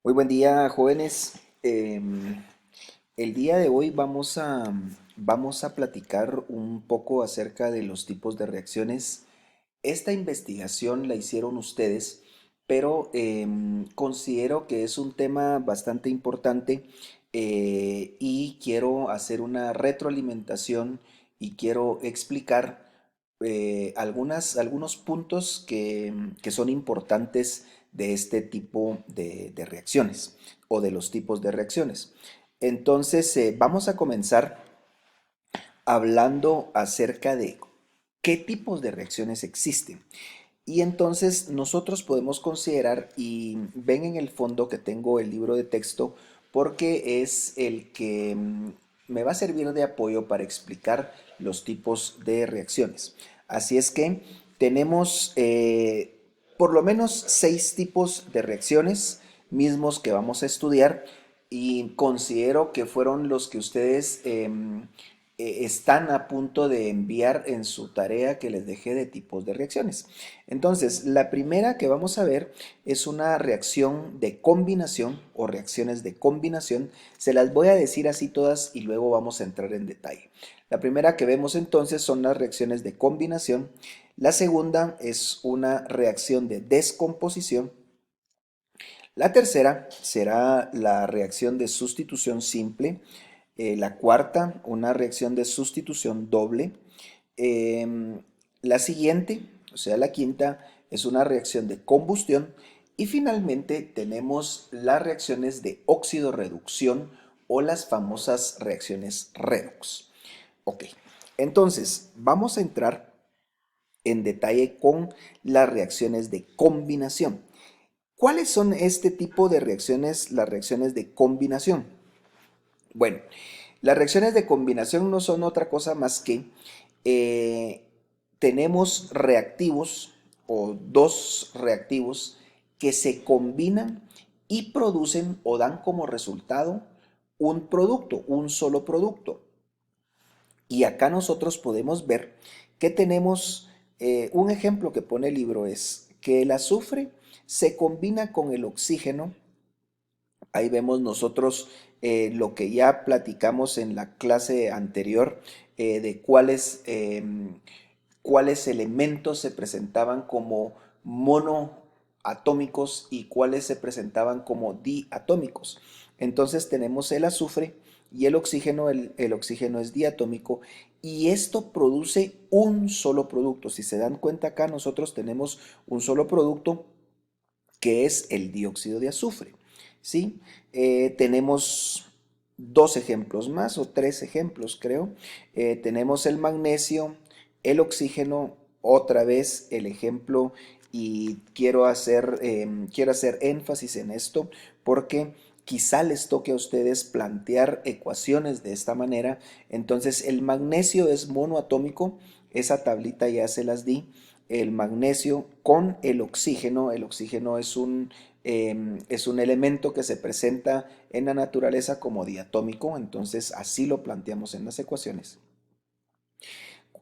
Muy buen día, jóvenes. El día de hoy vamos a platicar un poco acerca de los tipos de reacciones. Esta investigación la hicieron ustedes, pero considero que es un tema bastante importante y quiero hacer una retroalimentación y quiero explicar algunos puntos que son importantes de este tipo de reacciones o de los tipos de reacciones. Entonces, vamos a comenzar hablando acerca de qué tipos de reacciones existen. Y entonces nosotros podemos considerar, y ven en el fondo que tengo el libro de texto, porque es el que me va a servir de apoyo para explicar los tipos de reacciones. Así es que tenemos por lo menos 6 tipos de reacciones mismos que vamos a estudiar y considero que fueron los que ustedes están a punto de enviar en su tarea que les dejé de tipos de reacciones. Entonces, la primera que vamos a ver es una reacción de combinación o reacciones de combinación. Se las voy a decir así todas y luego vamos a entrar en detalle. La primera que vemos entonces son las reacciones de combinación. La segunda es una reacción de descomposición. La tercera será la reacción de sustitución simple. La cuarta, una reacción de sustitución doble. Em, la siguiente, o sea, la quinta, es una reacción de combustión. Y finalmente tenemos las reacciones de óxido-reducción o las famosas reacciones redox. Ok, entonces vamos a entrar en detalle con las reacciones de combinación. ¿Cuáles son este tipo de reacciones, las reacciones de combinación? Bueno, las reacciones de combinación no son otra cosa más que eh, tenemos reactivos o dos reactivos que se combinan y producen o dan como resultado un producto, un solo producto. Y acá nosotros podemos ver que tenemos un ejemplo que pone el libro es que el azufre se combina con el oxígeno. Ahí vemos nosotros lo que ya platicamos en la clase anterior de cuáles elementos se presentaban como monoatómicos y cuáles se presentaban como diatómicos. Entonces tenemos el azufre y el oxígeno es diatómico y esto produce un solo producto. Si se dan cuenta acá, nosotros tenemos un solo producto que es el dióxido de azufre. ¿Sí? Tenemos dos ejemplos más o tres ejemplos, creo. Tenemos el magnesio, el oxígeno, otra vez el ejemplo y quiero hacer énfasis en esto porque quizá les toque a ustedes plantear ecuaciones de esta manera. Entonces el magnesio es monoatómico, esa tablita ya se las di. El magnesio con el oxígeno es un elemento que se presenta en la naturaleza como diatómico, entonces así lo planteamos en las ecuaciones.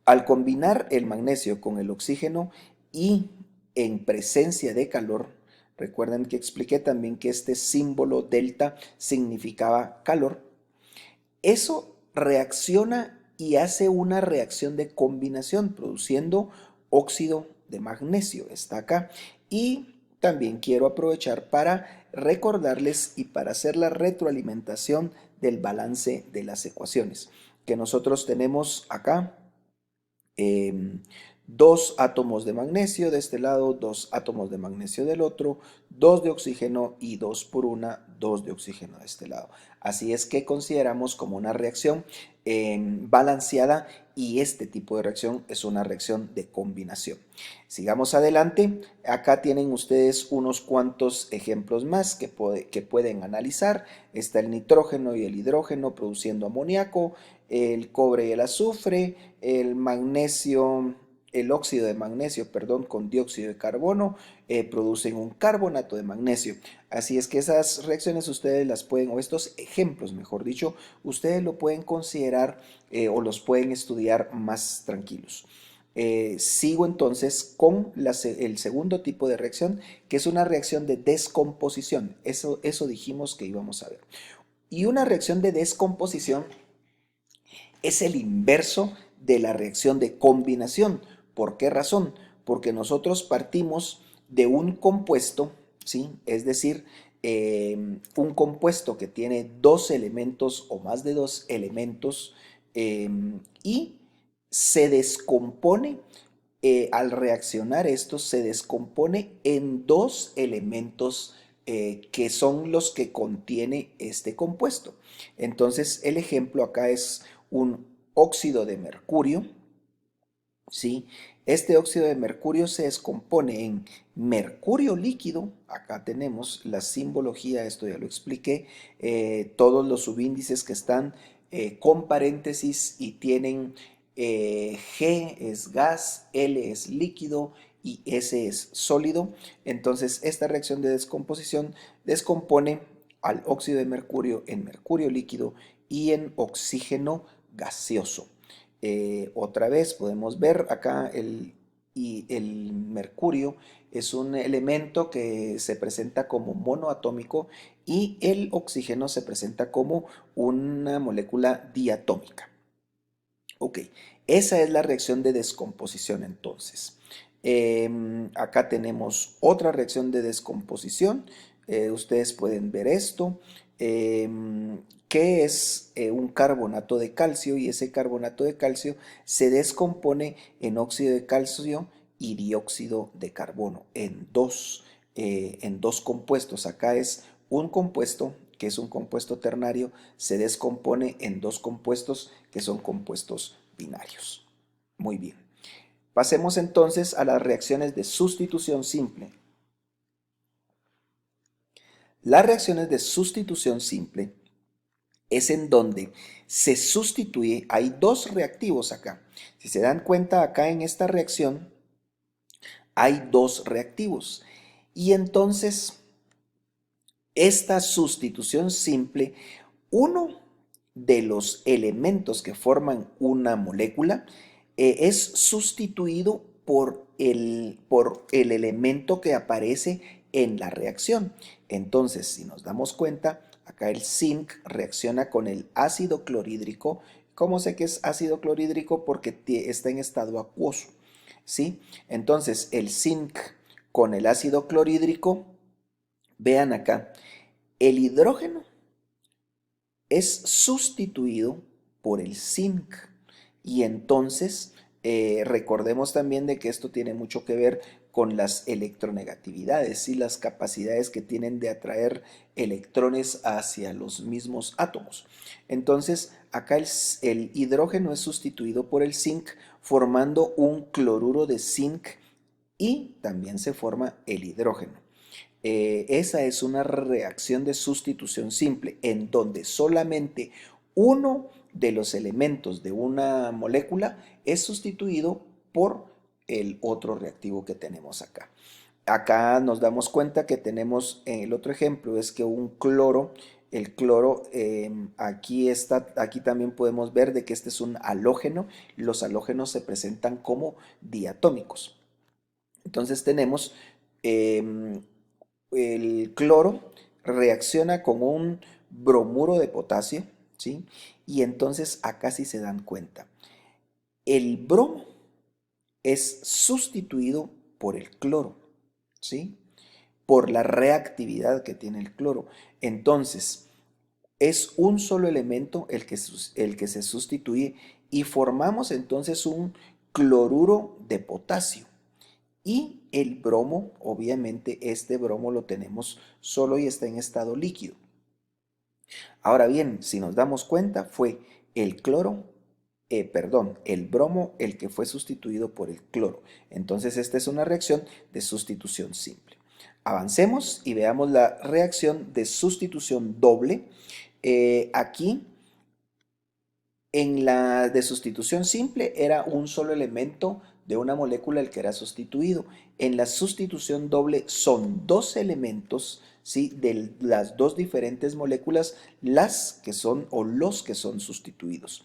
Al combinar el magnesio con el oxígeno y en presencia de calor, recuerden que expliqué también que este símbolo delta significaba calor, eso reacciona y hace una reacción de combinación produciendo óxido de magnesio, está acá. Y también quiero aprovechar para recordarles y para hacer la retroalimentación del balance de las ecuaciones que nosotros tenemos acá. em, Dos átomos de magnesio de este lado, dos átomos de magnesio del otro, dos de oxígeno y dos por una, dos de oxígeno de este lado. Así es que consideramos como una reacción balanceada y este tipo de reacción es una reacción de combinación. Sigamos adelante. Acá tienen ustedes unos cuantos ejemplos más que pueden analizar. Está el nitrógeno y el hidrógeno produciendo amoníaco, el cobre y el azufre, el magnesio, el óxido de magnesio, perdón, con dióxido de carbono, producen un carbonato de magnesio. Así es que esas reacciones ustedes las pueden, o estos ejemplos, mejor dicho, ustedes lo pueden considerar o los pueden estudiar más tranquilos. Sigo entonces con el segundo tipo de reacción, que es una reacción de descomposición. Eso dijimos que íbamos a ver. Y una reacción de descomposición es el inverso de la reacción de combinación. ¿Por qué razón? Porque nosotros partimos de un compuesto, ¿sí? Es decir, un compuesto que tiene dos elementos o más de dos elementos y se descompone, al reaccionar esto, se descompone en dos elementos que son los que contiene este compuesto. Entonces, el ejemplo acá es un óxido de mercurio, ¿sí? Este óxido de mercurio se descompone en mercurio líquido. Acá tenemos la simbología, esto ya lo expliqué, todos los subíndices que están con paréntesis y tienen G es gas, L es líquido y S es sólido. Entonces esta reacción de descomposición descompone al óxido de mercurio en mercurio líquido y en oxígeno gaseoso. Otra vez podemos ver acá el mercurio es un elemento que se presenta como monoatómico y el oxígeno se presenta como una molécula diatómica. Ok, esa es la reacción de descomposición entonces. Acá tenemos otra reacción de descomposición. Ustedes pueden ver esto, que es un carbonato de calcio, y ese carbonato de calcio se descompone en óxido de calcio y dióxido de carbono en dos compuestos. Acá es un compuesto que es un compuesto ternario, se descompone en dos compuestos que son compuestos binarios. Muy bien. Pasemos entonces a las reacciones de sustitución simple. Las reacciones de sustitución simple es en donde se sustituye, hay dos reactivos acá. Si se dan cuenta, acá en esta reacción hay dos reactivos. Y entonces, esta sustitución simple, uno de los elementos que forman una molécula es sustituido por el elemento que aparece en la reacción. Entonces, si nos damos cuenta, acá el zinc reacciona con el ácido clorhídrico. ¿Cómo sé que es ácido clorhídrico? Porque está en estado acuoso, ¿sí? Entonces, el zinc con el ácido clorhídrico, vean acá, el hidrógeno es sustituido por el zinc. Y entonces recordemos también de que esto tiene mucho que ver con las electronegatividades y las capacidades que tienen de atraer electrones hacia los mismos átomos. Entonces acá el hidrógeno es sustituido por el zinc formando un cloruro de zinc y también se forma el hidrógeno. Esa es una reacción de sustitución simple en donde solamente uno de los elementos de una molécula es sustituido por el otro reactivo que tenemos acá. Acá nos damos cuenta que tenemos, el otro ejemplo es que un cloro, el cloro, aquí también podemos ver de que este es un halógeno. Los halógenos se presentan como diatómicos. Entonces tenemos el cloro reacciona con un bromuro de potasio, ¿sí? Y entonces acá sí se dan cuenta. El bromo es sustituido por el cloro, ¿sí? Por la reactividad que tiene el cloro. Entonces, es un solo elemento el que se sustituye y formamos entonces un cloruro de potasio. Y el bromo, obviamente este bromo lo tenemos solo y está en estado líquido. Ahora bien, si nos damos cuenta, fue el el bromo el que fue sustituido por el cloro. Entonces esta es una reacción de sustitución simple. Avancemos y veamos la reacción de sustitución doble. Aquí en la de sustitución simple era un solo elemento de una molécula el que era sustituido. En la sustitución doble son dos elementos, ¿sí? De las dos diferentes moléculas las que son o los que son sustituidos.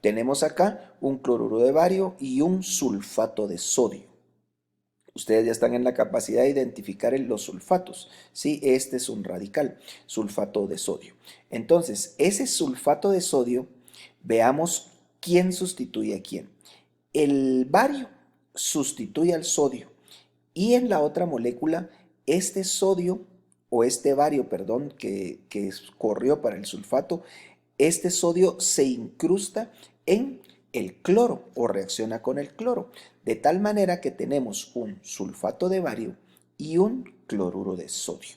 Tenemos acá un cloruro de bario y un sulfato de sodio. Ustedes ya están en la capacidad de identificar los sulfatos. Sí, este es un radical, sulfato de sodio. Entonces, ese sulfato de sodio, veamos quién sustituye a quién. El bario sustituye al sodio y en la otra molécula, este sodio o este bario, perdón, que corrió para el sulfato, este sodio se incrusta en el cloro o reacciona con el cloro, de tal manera que tenemos un sulfato de bario y un cloruro de sodio.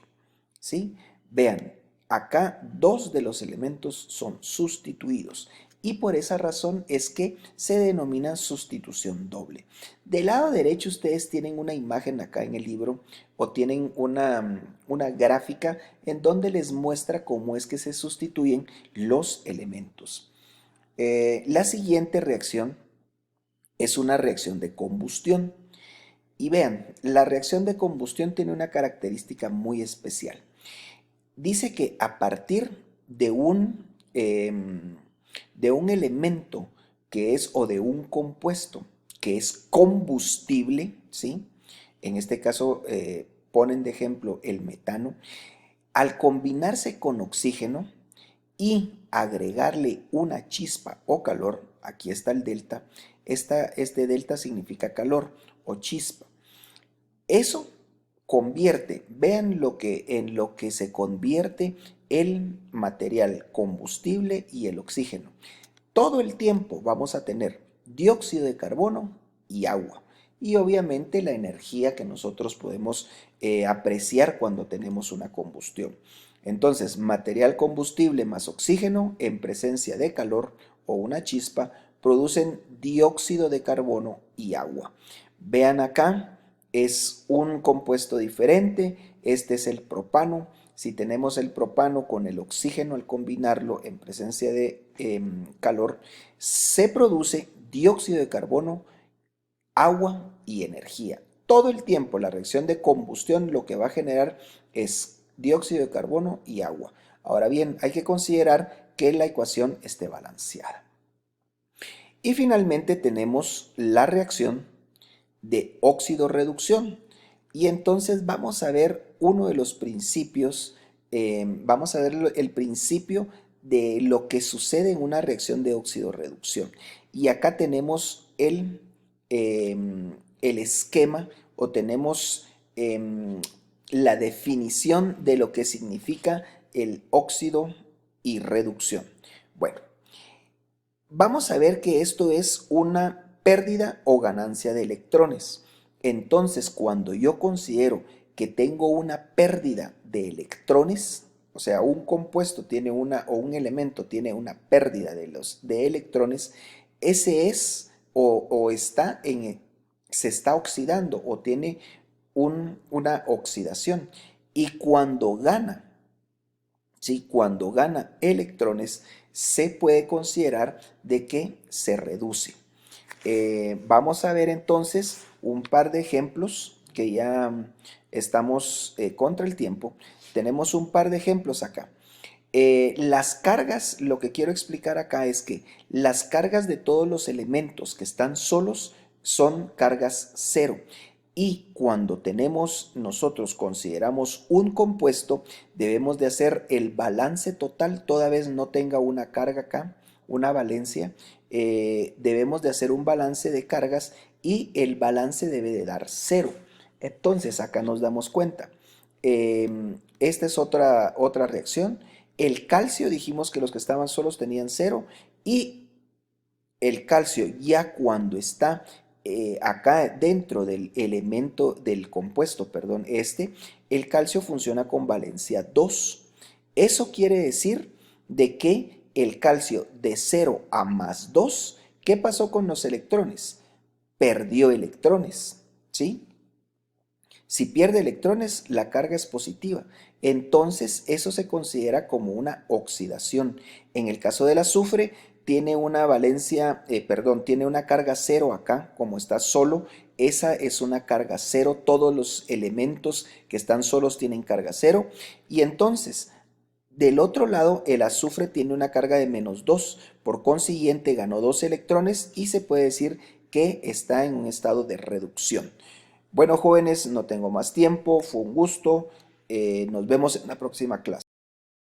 ¿Sí? Vean, acá dos de los elementos son sustituidos y por esa razón es que se denomina sustitución doble. Del lado derecho ustedes tienen una imagen acá en el libro o tienen una gráfica en donde les muestra cómo es que se sustituyen los elementos. La siguiente reacción es una reacción de combustión. Y vean, la reacción de combustión tiene una característica muy especial. Dice que a partir de un elemento que es o de un compuesto que es combustible, ¿sí? En este caso ponen de ejemplo el metano, al combinarse con oxígeno y agregarle una chispa o calor, aquí está el delta, este delta significa calor o chispa. Eso convierte, vean en lo que se convierte el material combustible y el oxígeno. Todo el tiempo vamos a tener dióxido de carbono y agua. Y obviamente la energía que nosotros podemos apreciar cuando tenemos una combustión. Entonces, material combustible más oxígeno en presencia de calor o una chispa producen dióxido de carbono y agua. Vean acá, es un compuesto diferente. Este es el propano. Si tenemos el propano con el oxígeno al combinarlo en presencia de calor, se produce dióxido de carbono, agua y energía. Todo el tiempo la reacción de combustión lo que va a generar es dióxido de carbono y agua. Ahora bien, hay que considerar que la ecuación esté balanceada. Y finalmente tenemos la reacción de óxido-reducción. Y entonces vamos a ver uno de los principios, vamos a ver el principio de lo que sucede en una reacción de óxido-reducción. Y acá tenemos el esquema o tenemos la definición de lo que significa el óxido y reducción. Bueno, vamos a ver que esto es una pérdida o ganancia de electrones. Entonces, cuando yo considero que tengo una pérdida de electrones, o sea, un compuesto tiene o un elemento tiene una pérdida de electrones, ese es o está se está oxidando o tiene una oxidación. Y cuando gana, ¿sí? Cuando gana electrones, se puede considerar de que se reduce. Vamos a ver entonces un par de ejemplos que ya estamos contra el tiempo. Tenemos un par de ejemplos acá. Las cargas, lo que quiero explicar acá es que las cargas de todos los elementos que están solos son cargas cero. Y cuando nosotros consideramos un compuesto, debemos de hacer el balance total, toda vez no tenga una carga acá, una valencia, debemos de hacer un balance de cargas y el balance debe de dar cero. Entonces acá nos damos cuenta. Esta es otra reacción. El calcio, dijimos que los que estaban solos tenían cero y el calcio ya cuando está acá dentro del elemento, del compuesto, perdón, el calcio funciona con valencia 2. Eso quiere decir de que el calcio de 0 a más 2, ¿qué pasó con los electrones? Perdió electrones, ¿sí? Si pierde electrones, la carga es positiva. Entonces, eso se considera como una oxidación. En el caso del azufre, tiene una valencia, tiene una carga cero acá, como está solo. Esa es una carga cero. Todos los elementos que están solos tienen carga cero. Y entonces, Del otro lado, el azufre tiene una carga de -2, por consiguiente ganó 2 electrones y se puede decir que está en un estado de reducción. Bueno, jóvenes, no tengo más tiempo, fue un gusto, nos vemos en la próxima clase.